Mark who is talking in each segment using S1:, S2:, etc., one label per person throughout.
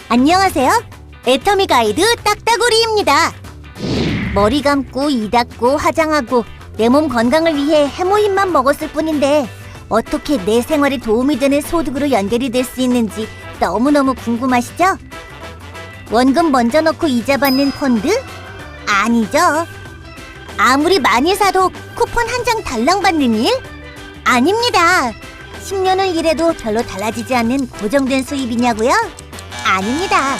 S1: 안녕하세요. 애터미 가이드 딱따구리입니다. 머리 감고 이 닦고 화장하고 내 몸 건강을 위해 해모힘만 먹었을 뿐인데 어떻게 내 생활에 도움이 되는 소득으로 연결이 될 수 있는지 너무너무 궁금하시죠? 원금 먼저 넣고 이자 받는 펀드? 아니죠. 아무리 많이 사도 쿠폰 한 장 달랑 받는 일? 아닙니다. 10년을 일해도 별로 달라지지 않는 고정된 수입이냐고요? 아닙니다.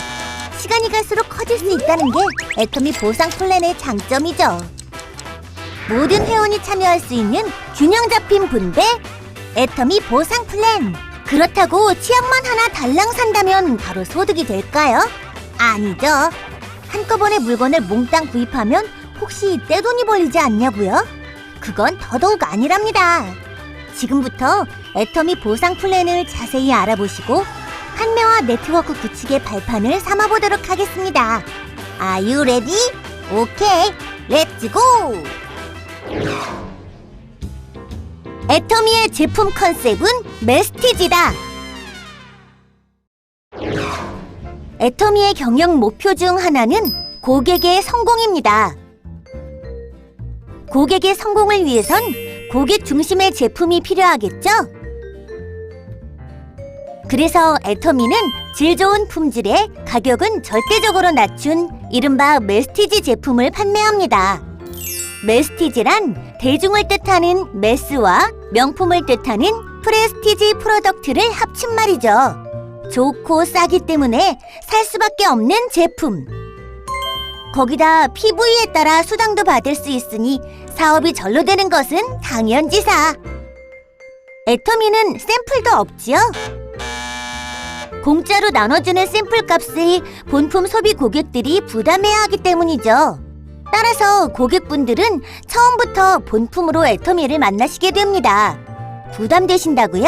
S1: 시간이 갈수록 커질 수 있다는 게 애터미 보상 플랜의 장점이죠. 모든 회원이 참여할 수 있는 균형 잡힌 분배 애터미 보상 플랜. 그렇다고 치약만 하나 달랑 산다면 바로 소득이 될까요? 아니죠. 한꺼번에 물건을 몽땅 구입하면 혹시 떼돈이 벌리지 않냐고요? 그건 더더욱 아니랍니다. 지금부터 애터미 보상 플랜을 자세히 알아보시고 판매와 네트워크 구축의 발판을 삼아보도록 하겠습니다. Are you ready? 오케이, 렛츠 고! 애터미의 제품 컨셉은 메스티지다. 애터미의 경영 목표 중 하나는 고객의 성공입니다. 고객의 성공을 위해선 고객 중심의 제품이 필요하겠죠? 그래서 애터미는 질 좋은 품질에 가격은 절대적으로 낮춘 이른바 메스티지 제품을 판매합니다. 메스티지란 대중을 뜻하는 메스와 명품을 뜻하는 프레스티지 프로덕트를 합친 말이죠. 좋고 싸기 때문에 살 수밖에 없는 제품. 거기다 PV에 따라 수당도 받을 수 있으니 사업이 절로 되는 것은 당연지사. 애터미는 샘플도 없지요? 공짜로 나눠주는 샘플 값을 본품 소비 고객들이 부담해야 하기 때문이죠. 따라서 고객분들은 처음부터 본품으로 애터미를 만나시게 됩니다. 부담되신다고요?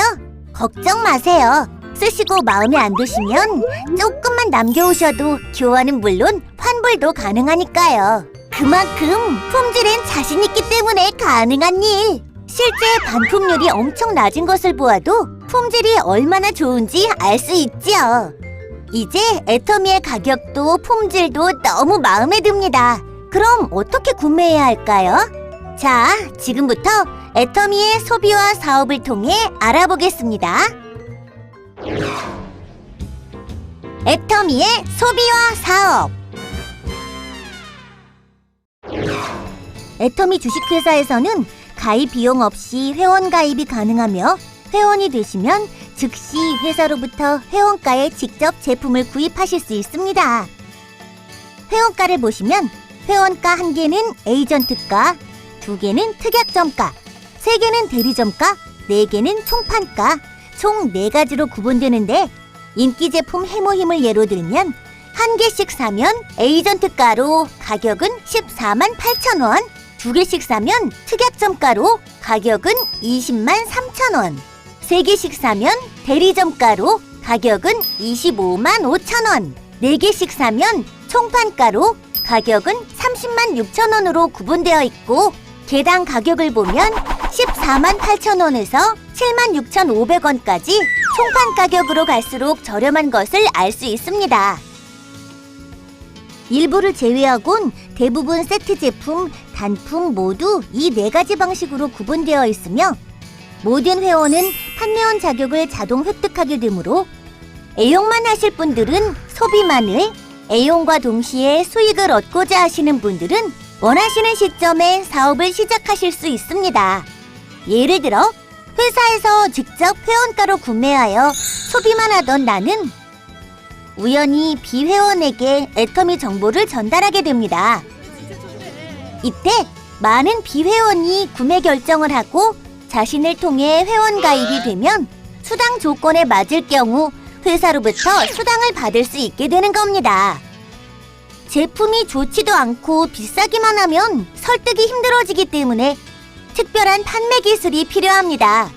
S1: 걱정 마세요. 쓰시고 마음에 안 드시면 조금만 남겨오셔도 교환은 물론 환불도 가능하니까요. 그만큼 품질엔 자신 있기 때문에 가능한 일. 실제 반품률이 엄청 낮은 것을 보아도 품질이 얼마나 좋은지 알 수 있지요. 이제 애터미의 가격도 품질도 너무 마음에 듭니다. 그럼 어떻게 구매해야 할까요? 자, 지금부터 애터미의 소비와 사업을 통해 알아보겠습니다. 애터미의 소비와 사업. 애터미 주식회사에서는 가입 비용 없이 회원 가입이 가능하며 회원이 되시면 즉시 회사로부터 회원가에 직접 제품을 구입하실 수 있습니다. 회원가를 보시면 회원가 1개는 에이전트가, 2개는 특약점가, 3개는 대리점가, 4개는 총판가, 총 4가지로 구분되는데 인기 제품 해모힘을 예로 들면 1개씩 사면 에이전트가로 가격은 14만 8천 원, 2개씩 사면 특약점가로 가격은 20만 3천 원, 3개씩 사면 대리점가로 가격은 25만 5천 원, 4개씩 사면 총판가로 가격은 30만 6천 원으로 구분되어 있고 개당 가격을 보면 14만 8천 원에서 7만 6,500원까지 총판 가격으로 갈수록 저렴한 것을 알 수 있습니다. 일부를 제외하곤 대부분 세트 제품, 단품 모두 이 4가지 방식으로 구분되어 있으며 모든 회원은 판매원 자격을 자동 획득하게 되므로 애용만 하실 분들은 소비만을, 애용과 동시에 수익을 얻고자 하시는 분들은 원하시는 시점에 사업을 시작하실 수 있습니다. 예를 들어 회사에서 직접 회원가로 구매하여 소비만 하던 나는 우연히 비회원에게 애터미 정보를 전달하게 됩니다. 이때 많은 비회원이 구매 결정을 하고 자신을 통해 회원 가입이 되면 수당 조건에 맞을 경우 회사로부터 수당을 받을 수 있게 되는 겁니다. 제품이 좋지도 않고 비싸기만 하면 설득이 힘들어지기 때문에 특별한 판매 기술이 필요합니다.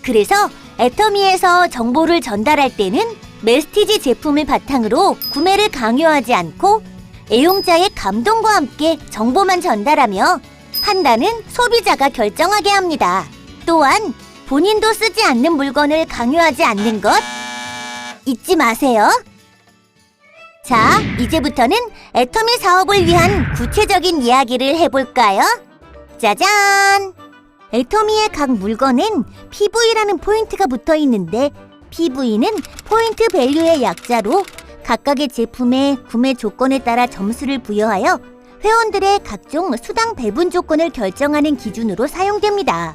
S1: 그래서 애터미에서 정보를 전달할 때는 메스티지 제품을 바탕으로 구매를 강요하지 않고 애용자의 감동과 함께 정보만 전달하며 판단은 소비자가 결정하게 합니다. 또한 본인도 쓰지 않는 물건을 강요하지 않는 것, 잊지 마세요. 자, 이제부터는 애터미 사업을 위한 구체적인 이야기를 해볼까요? 짜잔! 애터미의 각 물건엔 PV라는 포인트가 붙어 있는데 PV는 포인트 밸류의 약자로 각각의 제품의 구매 조건에 따라 점수를 부여하여 회원들의 각종 수당 배분 조건을 결정하는 기준으로 사용됩니다.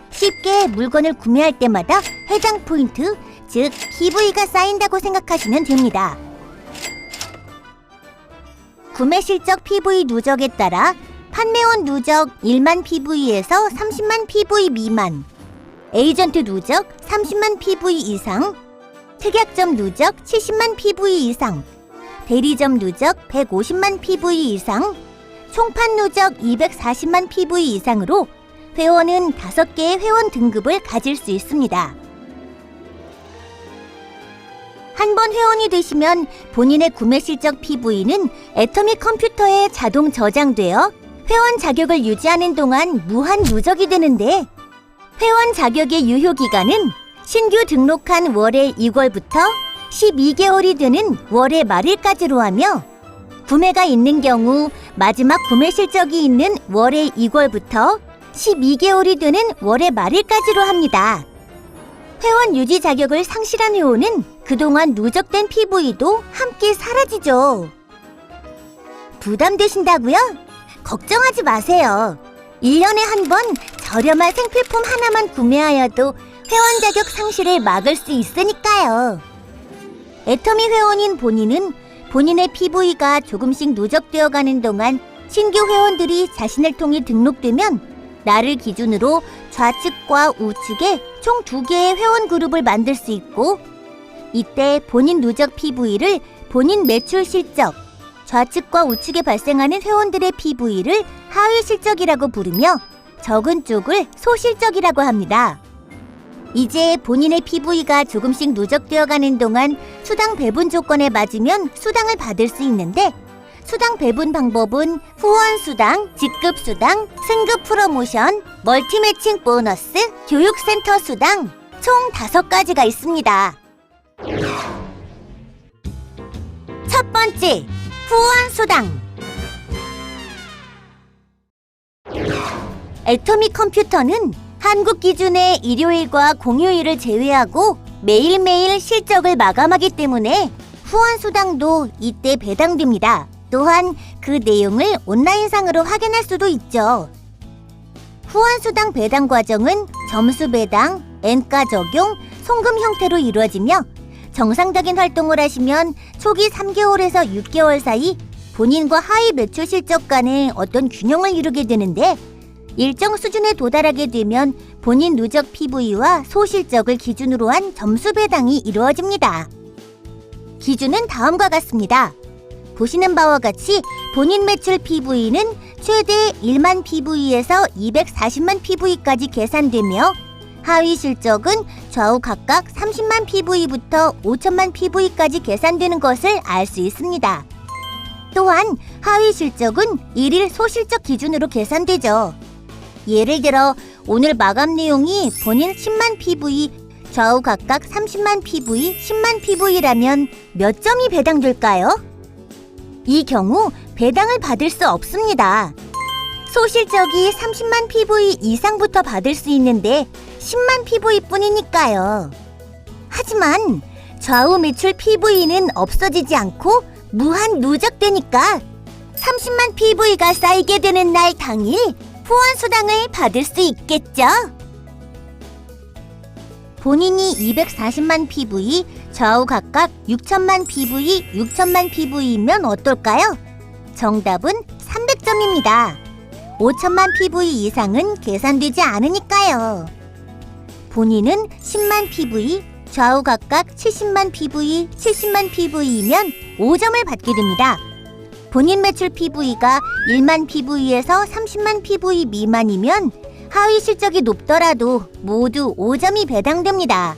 S1: 쉽게 물건을 구매할 때마다 해당 포인트, 즉 PV가 쌓인다고 생각하시면 됩니다. 구매 실적 PV 누적에 따라 판매원 누적 1만 PV에서 30만 PV 미만, 에이전트 누적 30만 PV 이상, 특약점 누적 70만 PV 이상, 대리점 누적 150만 PV 이상, 총판 누적 240만 PV 이상으로 회원은 5개의 회원 등급을 가질 수 있습니다. 한 번 회원이 되시면 본인의 구매 실적 PV는 애터미 컴퓨터에 자동 저장되어 회원 자격을 유지하는 동안 무한 누적이 되는데 회원 자격의 유효 기간은 신규 등록한 월의 2월부터 12개월이 되는 월의 말일까지로 하며 구매가 있는 경우 마지막 구매 실적이 있는 월의 2월부터 12개월이 되는 월의 말일까지로 합니다. 회원 유지 자격을 상실한 회원은 그동안 누적된 PV도 함께 사라지죠. 부담되신다고요? 걱정하지 마세요. 1년에 한 번 저렴한 생필품 하나만 구매하여도 회원 자격 상실을 막을 수 있으니까요. 애터미 회원인 본인은 본인의 PV가 조금씩 누적되어 가는 동안 신규 회원들이 자신을 통해 등록되면 나를 기준으로 좌측과 우측에 총 2개의 회원 그룹을 만들 수 있고 이때 본인 누적 PV를 본인 매출 실적, 좌측과 우측에 발생하는 회원들의 PV를 하위 실적이라고 부르며 적은 쪽을 소실적이라고 합니다. 이제 본인의 PV가 조금씩 누적되어 가는 동안 수당 배분 조건에 맞으면 수당을 받을 수 있는데 수당 배분 방법은 후원 수당, 직급 수당, 승급 프로모션, 멀티 매칭 보너스, 교육센터 수당 총 5가지가 있습니다. 첫 번째, 후원 수당. 애터미 컴퓨터는 한국 기준의 일요일과 공휴일을 제외하고 매일매일 실적을 마감하기 때문에 후원 수당도 이때 배당됩니다. 또한 그 내용을 온라인상으로 확인할 수도 있죠. 후원 수당 배당 과정은 점수 배당, N가 적용, 송금 형태로 이루어지며 정상적인 활동을 하시면 초기 3개월에서 6개월 사이 본인과 하위 매출 실적 간의 어떤 균형을 이루게 되는데 일정 수준에 도달하게 되면 본인 누적 PV와 소실적을 기준으로 한 점수 배당이 이루어집니다. 기준은 다음과 같습니다. 보시는 바와 같이 본인 매출 PV는 최대 1만 PV에서 240만 PV까지 계산되며 하위 실적은 좌우 각각 30만 PV부터 5천만 PV까지 계산되는 것을 알 수 있습니다. 또한 하위 실적은 일일 소실적 기준으로 계산되죠. 예를 들어 오늘 마감 내용이 본인 10만 PV, 좌우 각각 30만 PV, 10만 PV라면 몇 점이 배당될까요? 이 경우 배당을 받을 수 없습니다. 소실적이 30만 PV 이상부터 받을 수 있는데 10만 PV 뿐이니까요. 하지만 좌우 매출 PV는 없어지지 않고 무한 누적되니까 30만 PV가 쌓이게 되는 날 당일 후원 수당을 받을 수 있겠죠? 본인이 240만 PV, 좌우 각각 6천만 PV, 6천만 PV이면 어떨까요? 정답은 300점입니다. 5천만 PV 이상은 계산되지 않으니까요. 본인은 10만 PV, 좌우 각각 70만 PV, 70만 PV이면 5점을 받게 됩니다. 본인 매출 PV가 1만 PV에서 30만 PV 미만이면 하위 실적이 높더라도 모두 5점이 배당됩니다.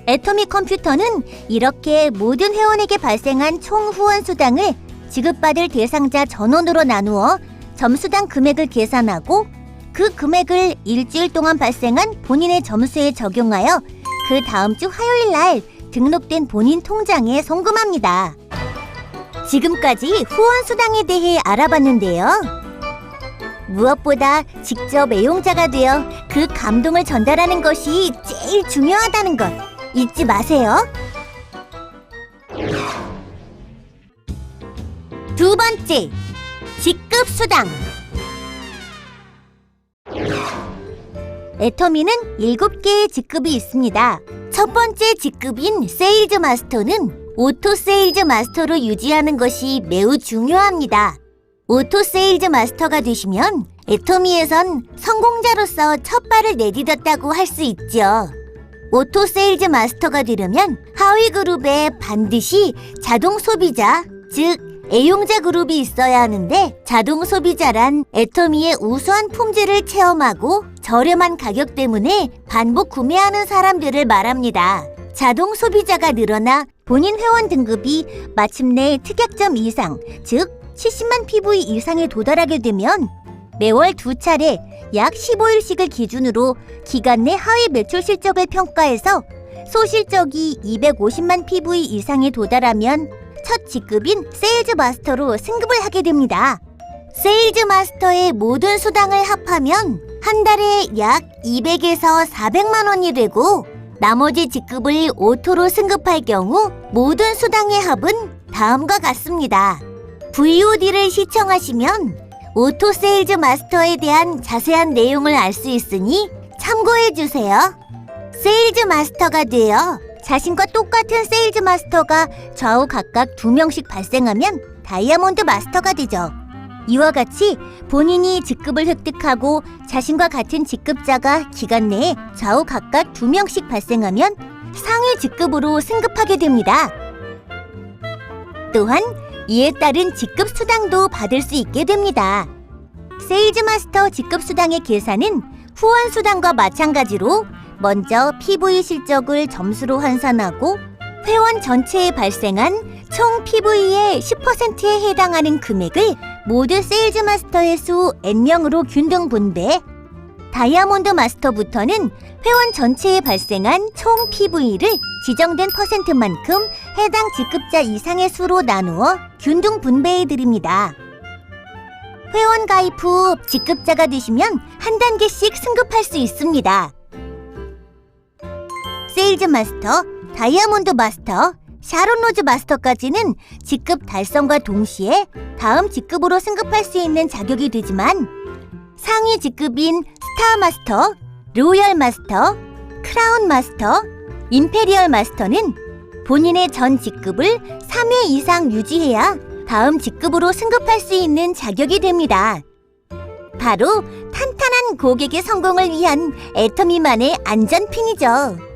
S1: 애터미 컴퓨터는 이렇게 모든 회원에게 발생한 총 후원 수당을 지급받을 대상자 전원으로 나누어 점수당 금액을 계산하고 그 금액을 일주일 동안 발생한 본인의 점수에 적용하여 그 다음 주 화요일 날 등록된 본인 통장에 송금합니다. 지금까지 후원 수당에 대해 알아봤는데요. 무엇보다 직접 애용자가 되어 그 감동을 전달하는 것이 제일 중요하다는 것 잊지 마세요. 두 번째, 직급 수당. 애터미는 7개의 직급이 있습니다. 첫 번째 직급인 세일즈 마스터는 오토 세일즈 마스터로 유지하는 것이 매우 중요합니다. 오토 세일즈 마스터가 되시면 애터미에선 성공자로서 첫 발을 내디뎠다고 할 수 있죠. 오토 세일즈 마스터가 되려면 하위 그룹에 반드시 자동 소비자, 즉 애용자 그룹이 있어야 하는데, 자동 소비자란 애터미의 우수한 품질을 체험하고 저렴한 가격 때문에 반복 구매하는 사람들을 말합니다. 자동 소비자가 늘어나 본인 회원 등급이 마침내 특약점 이상, 즉 70만 PV 이상에 도달하게 되면 매월 2차례 약 15일씩을 기준으로 기간 내 하위 매출 실적을 평가해서 소실적이 250만 PV 이상에 도달하면 첫 직급인 세일즈 마스터로 승급을 하게 됩니다. 세일즈 마스터의 모든 수당을 합하면 한 달에 약 200에서 400만 원이 되고, 나머지 직급을 오토로 승급할 경우 모든 수당의 합은 다음과 같습니다. VOD를 시청하시면 오토 세일즈 마스터에 대한 자세한 내용을 알 수 있으니 참고해주세요. 세일즈 마스터가 되어 자신과 똑같은 세일즈 마스터가 좌우 각각 2명씩 발생하면 다이아몬드 마스터가 되죠. 이와 같이 본인이 직급을 획득하고 자신과 같은 직급자가 기간 내에 좌우 각각 2명씩 발생하면 상위 직급으로 승급하게 됩니다. 또한 이에 따른 직급 수당도 받을 수 있게 됩니다. 세일즈 마스터 직급 수당의 계산은 후원 수당과 마찬가지로 먼저 PV 실적을 점수로 환산하고 회원 전체에 발생한 총 PV의 10%에 해당하는 금액을 모두 세일즈 마스터의 수 N명으로 균등 분배, 다이아몬드 마스터부터는 회원 전체에 발생한 총 PV를 지정된 퍼센트만큼 해당 직급자 이상의 수로 나누어 균등 분배해드립니다. 회원 가입 후 직급자가 되시면 한 단계씩 승급할 수 있습니다. 세일즈 마스터, 다이아몬드 마스터, 샤론 로즈 마스터까지는 직급 달성과 동시에 다음 직급으로 승급할 수 있는 자격이 되지만, 상위 직급인 스타 마스터, 로열 마스터, 크라운 마스터, 임페리얼 마스터는 본인의 전 직급을 3회 이상 유지해야 다음 직급으로 승급할 수 있는 자격이 됩니다. 바로 탄탄한 고객의 성공을 위한 애터미만의 안전핀이죠.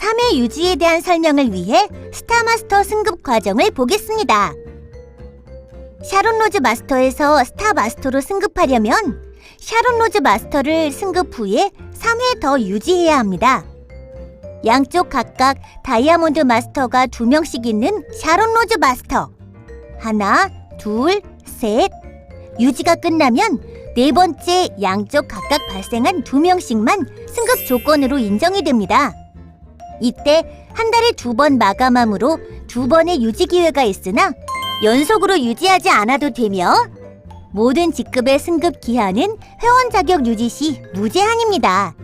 S1: 3회 유지에 대한 설명을 위해 스타마스터 승급 과정을 보겠습니다. 샤론 로즈 마스터에서 스타 마스터로 승급하려면 샤론 로즈 마스터를 승급 후에 3회 더 유지해야 합니다. 양쪽 각각 다이아몬드 마스터가 2명씩 있는 샤론 로즈 마스터. 하나, 둘, 셋. 유지가 끝나면 네 번째 양쪽 각각 발생한 2명씩만 승급 조건으로 인정이 됩니다. 이때 한 달에 2번 마감함으로 2번의 유지 기회가 있으나 연속으로 유지하지 않아도 되며, 모든 직급의 승급 기한은 회원 자격 유지 시 무제한입니다.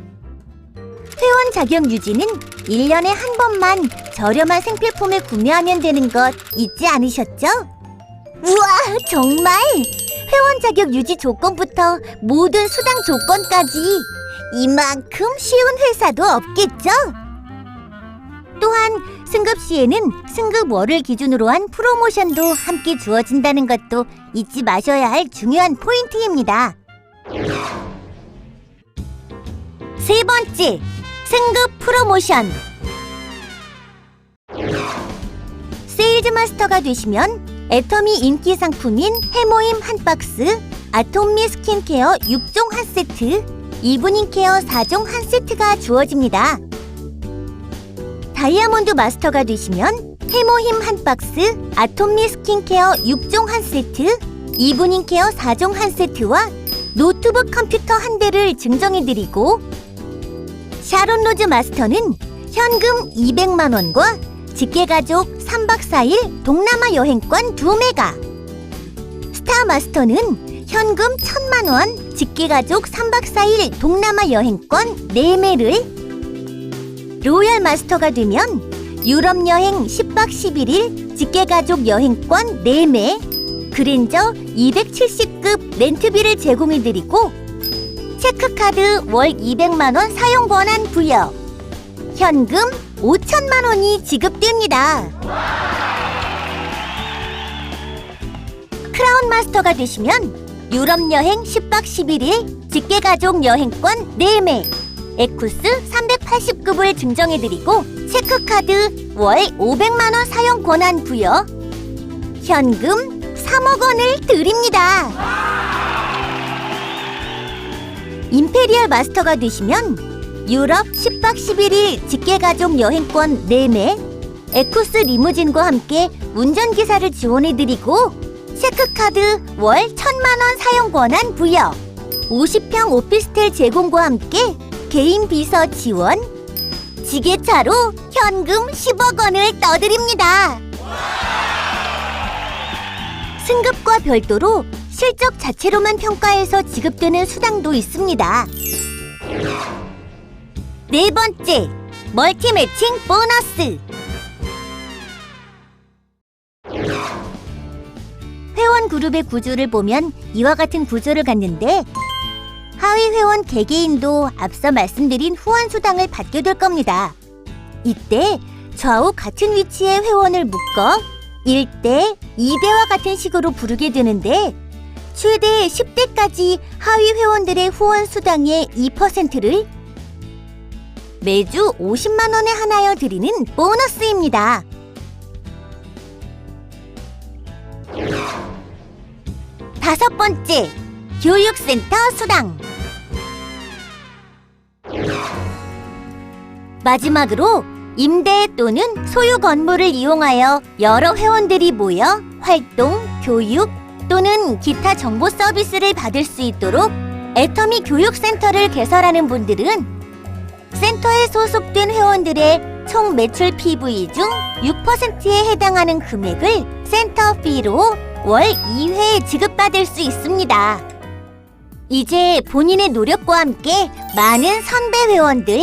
S1: 회원 자격 유지는 1년에 한 번만 저렴한 생필품을 구매하면 되는 것 잊지 않으셨죠? 우와, 정말! 회원 자격 유지 조건부터 모든 수당 조건까지 이만큼 쉬운 회사도 없겠죠? 또한 승급 시에는 승급월을 기준으로 한 프로모션도 함께 주어진다는 것도 잊지 마셔야 할 중요한 포인트입니다. 세 번째, 승급 프로모션. 세일즈 마스터가 되시면 애터미 인기 상품인 해모임 한 박스, 아톰미 스킨케어 6종 한 세트, 이브닝 케어 4종 한 세트가 주어집니다. 다이아몬드 마스터가 되시면 해모힘 한 박스, 아톰미 스킨케어 6종 한 세트, 이브닝 케어 4종 한 세트와 노트북 컴퓨터 한 대를 증정해드리고, 샤론 로즈 마스터는 현금 200만 원과 직계가족 3박 4일 동남아 여행권 2매가, 스타 마스터는 현금 1000만 원, 직계가족 3박 4일 동남아 여행권 4매를, 로얄 마스터가 되면 유럽 여행 10박 11일 직계가족 여행권 4매, 그랜저 270급 렌트비를 제공해드리고 체크카드 월 200만 원 사용 권한 부여, 현금 5천만 원이 지급됩니다. 크라운 마스터가 되시면 유럽 여행 10박 11일 직계가족 여행권 4매, 에쿠스 380급을 증정해드리고 체크카드 월 500만 원 사용 권한 부여, 현금 3억 원을 드립니다. 임페리얼 마스터가 되시면 유럽 10박 11일 직계가족 여행권 4매, 에쿠스 리무진과 함께 운전기사를 지원해드리고 체크카드 월 1000만 원 사용 권한 부여, 50평 오피스텔 제공과 함께 개인 비서 지원, 지게차로 현금 10억 원을 떠드립니다. 승급과 별도로 실적 자체로만 평가해서 지급되는 수당도 있습니다. 네 번째, 멀티 매칭 보너스. 회원 그룹의 구조를 보면 이와 같은 구조를 갖는데, 하위 회원 개개인도 앞서 말씀드린 후원 수당을 받게 될 겁니다. 이때 좌우 같은 위치의 회원을 묶어 1대, 2대와 같은 식으로 부르게 되는데, 최대 10대까지 하위 회원들의 후원 수당의 2%를 매주 50만 원에 한하여 드리는 보너스입니다. 다섯 번째, 교육센터 수당. 마지막으로 임대 또는 소유 건물을 이용하여 여러 회원들이 모여 활동, 교육 또는 기타 정보 서비스를 받을 수 있도록 애터미 교육센터를 개설하는 분들은 센터에 소속된 회원들의 총 매출 PV 중 6%에 해당하는 금액을 센터 피로 월 2회 지급받을 수 있습니다. 이제 본인의 노력과 함께 많은 선배 회원들,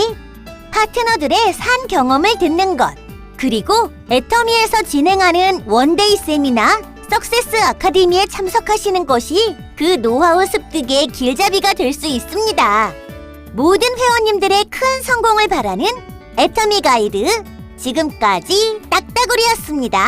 S1: 파트너들의 산 경험을 듣는 것, 그리고 애터미에서 진행하는 원데이 세미나 석세스 아카데미에 참석하시는 것이 그 노하우 습득의 길잡이가 될 수 있습니다. 모든 회원님들의 큰 성공을 바라는 애터미 가이드, 지금까지 딱따구리였습니다.